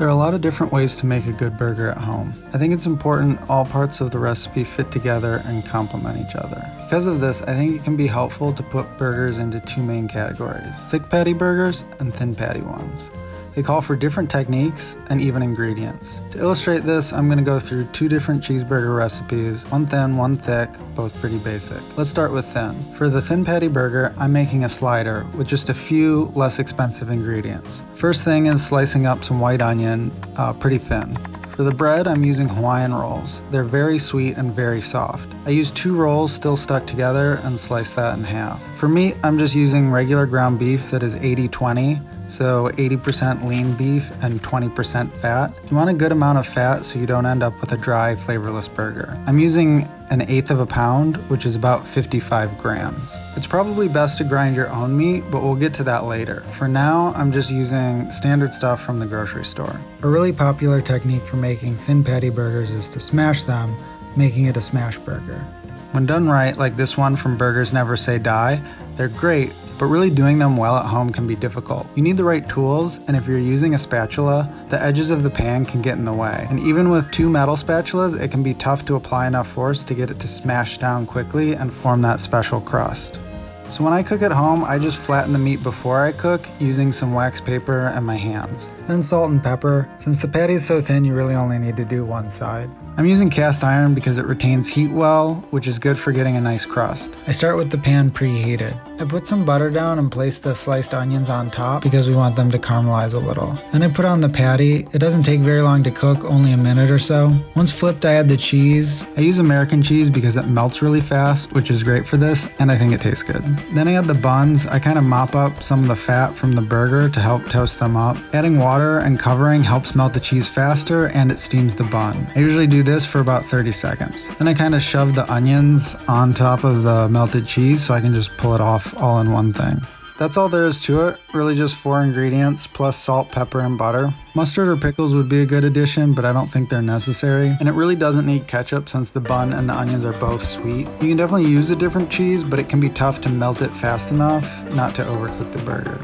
There are a lot of different ways to make a good burger at home. I think it's important all parts of the recipe fit together and complement each other. Because of this, I think it can be helpful to put burgers into two main categories: thick patty burgers and thin patty ones. They call for different techniques and even ingredients. To illustrate this, I'm going to go through two different cheeseburger recipes, one thin, one thick, both pretty basic. Let's start with thin. For the thin patty burger, I'm making a slider with just a few less expensive ingredients. First thing is slicing up some white onion pretty thin. For the bread, I'm using Hawaiian rolls. They're very sweet and very soft. I use 2 rolls still stuck together and slice that in half. For meat, I'm just using regular ground beef that is 80-20, so 80% lean beef and 20% fat. You want a good amount of fat so you don't end up with a dry, flavorless burger. I'm using 1/8 of a pound, which is about 55 grams. It's probably best to grind your own meat, but we'll get to that later. For now, I'm just using standard stuff from the grocery store. A really popular technique for making thin patty burgers is to smash them, making it a smash burger. When done right, like this one from Burgers Never Say Die, they're great, but really doing them well at home can be difficult. You need the right tools, and if you're using a spatula, the edges of the pan can get in the way. And even with 2 metal spatulas, it can be tough to apply enough force to get it to smash down quickly and form that special crust. So when I cook at home, I just flatten the meat before I cook using some wax paper and my hands. Then salt and pepper. Since the patty is so thin, you really only need to do one side. I'm using cast iron because it retains heat well, which is good for getting a nice crust. I start with the pan preheated. I put some butter down and place the sliced onions on top because we want them to caramelize a little. Then I put on the patty. It doesn't take very long to cook, only a minute or so. Once flipped, I add the cheese. I use American cheese because it melts really fast, which is great for this, and I think it tastes good. Then I add the buns. I kind of mop up some of the fat from the burger to help toast them up. Adding water and covering helps melt the cheese faster, and it steams the bun. I usually do this for about 30 seconds. Then I kind of shove the onions on top of the melted cheese so I can just pull it off all in one thing. That's all there is to it, really just 4 ingredients plus salt, pepper, and butter. Mustard or pickles would be a good addition, but I don't think they're necessary. And it really doesn't need ketchup since the bun and the onions are both sweet. You can definitely use a different cheese, but it can be tough to melt it fast enough not to overcook the burger.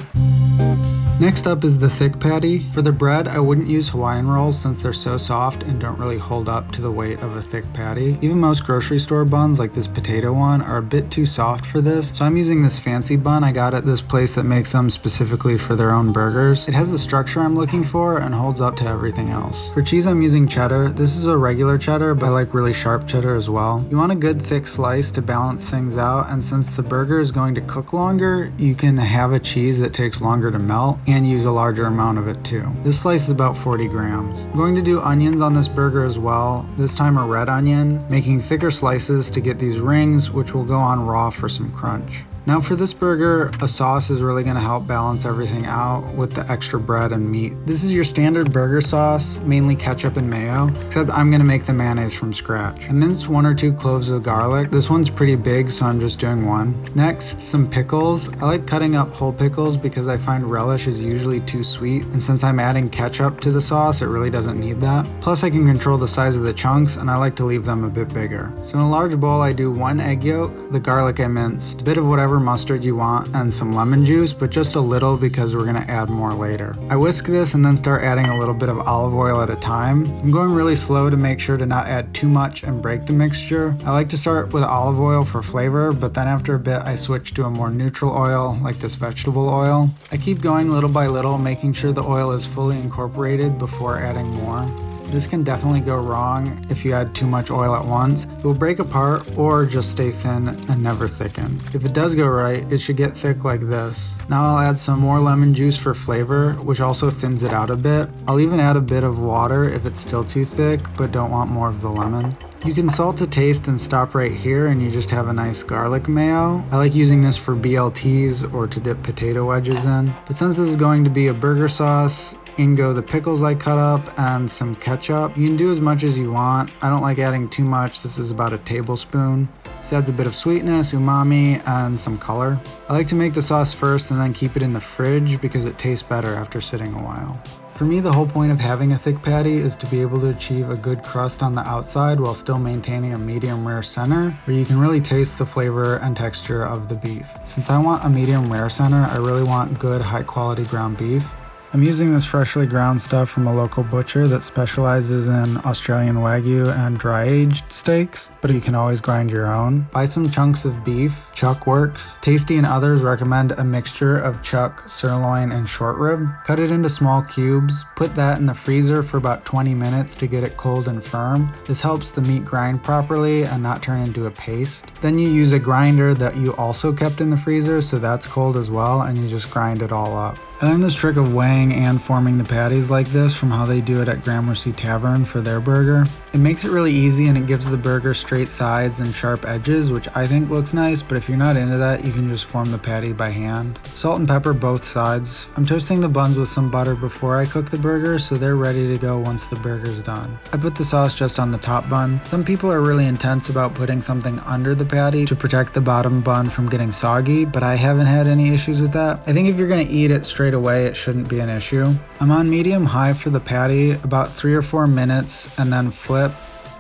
Next up is the thick patty. For the bread, I wouldn't use Hawaiian rolls since they're so soft and don't really hold up to the weight of a thick patty. Even most grocery store buns, like this potato one, are a bit too soft for this, so I'm using this fancy bun I got at this place that makes them specifically for their own burgers. It has the structure I'm looking for and holds up to everything else. For cheese, I'm using cheddar. This is a regular cheddar, but I like really sharp cheddar as well. You want a good thick slice to balance things out, and since the burger is going to cook longer, you can have a cheese that takes longer to melt and use a larger amount of it too. This slice is about 40 grams. I'm going to do onions on this burger as well, this time a red onion, making thicker slices to get these rings, which will go on raw for some crunch. Now for this burger, a sauce is really going to help balance everything out with the extra bread and meat. This is your standard burger sauce, mainly ketchup and mayo, except I'm going to make the mayonnaise from scratch. I minced 1 or 2 cloves of garlic. This one's pretty big, so I'm just doing 1. Next, some pickles. I like cutting up whole pickles because I find relish is usually too sweet, and since I'm adding ketchup to the sauce, it really doesn't need that. Plus I can control the size of the chunks, and I like to leave them a bit bigger. So in a large bowl, I do 1 egg yolk, the garlic I minced, a bit of whatever mustard you want, and some lemon juice, but just a little because we're going to add more later. I whisk this and then start adding a little bit of olive oil at a time. I'm going really slow to make sure to not add too much and break the mixture. I like to start with olive oil for flavor, but then after a bit I switch to a more neutral oil like this vegetable oil. I keep going little by little, making sure the oil is fully incorporated before adding more. This can definitely go wrong if you add too much oil at once. It will break apart or just stay thin and never thicken. If it does go right, it should get thick like this. Now I'll add some more lemon juice for flavor, which also thins it out a bit. I'll even add a bit of water if it's still too thick, but don't want more of the lemon. You can salt to taste and stop right here and you just have a nice garlic mayo. I like using this for BLTs or to dip potato wedges in. But since this is going to be a burger sauce, in go the pickles I cut up and some ketchup. You can do as much as you want. I don't like adding too much. This is about a tablespoon. This adds a bit of sweetness, umami, and some color. I like to make the sauce first and then keep it in the fridge because it tastes better after sitting a while. For me, the whole point of having a thick patty is to be able to achieve a good crust on the outside while still maintaining a medium rare center where you can really taste the flavor and texture of the beef. Since I want a medium rare center, I really want good high quality ground beef. I'm using this freshly ground stuff from a local butcher that specializes in Australian Wagyu and dry-aged steaks, but you can always grind your own. Buy some chunks of beef. Chuck works. Tasty and others recommend a mixture of chuck, sirloin, and short rib. Cut it into small cubes. Put that in the freezer for about 20 minutes to get it cold and firm. This helps the meat grind properly and not turn into a paste. Then you use a grinder that you also kept in the freezer, so that's cold as well, and you just grind it all up. I learned this trick of weighing and forming the patties like this from how they do it at Gramercy Tavern for their burger. It makes it really easy and it gives the burger straight sides and sharp edges, which I think looks nice, but if you're not into that, you can just form the patty by hand. Salt and pepper both sides. I'm toasting the buns with some butter before I cook the burger, so they're ready to go once the burger's done. I put the sauce just on the top bun. Some people are really intense about putting something under the patty to protect the bottom bun from getting soggy, but I haven't had any issues with that. I think if you're gonna eat it straight away, it shouldn't be an issue. I'm on medium-high for the patty, about 3 or 4 minutes, and then flip.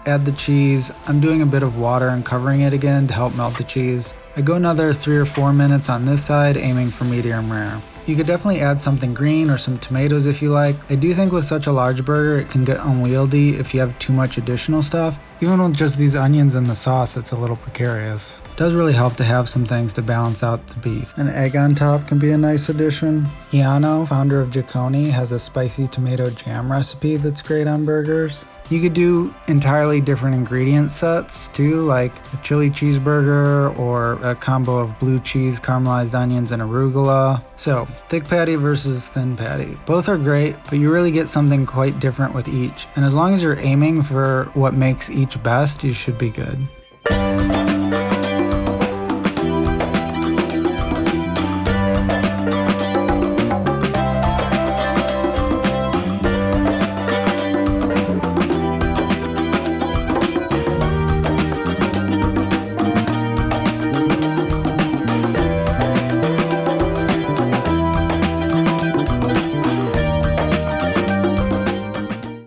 Add the cheese. I'm doing a bit of water and covering it again to help melt the cheese. I go another 3 or 4 minutes on this side, aiming for medium rare. You could definitely add something green or some tomatoes if you like. I do think with such a large burger, it can get unwieldy if you have too much additional stuff. Even with just these onions and the sauce, it's a little precarious. It does really help to have some things to balance out the beef. An egg on top can be a nice addition. Keanu, founder of Jaconi, has a spicy tomato jam recipe that's great on burgers. You could do entirely different ingredient sets too, like a chili cheeseburger or a combo of blue cheese, caramelized onions, and arugula. So, thick patty versus thin patty. Both are great, but you really get something quite different with each. And as long as you're aiming for what makes each best, you should be good.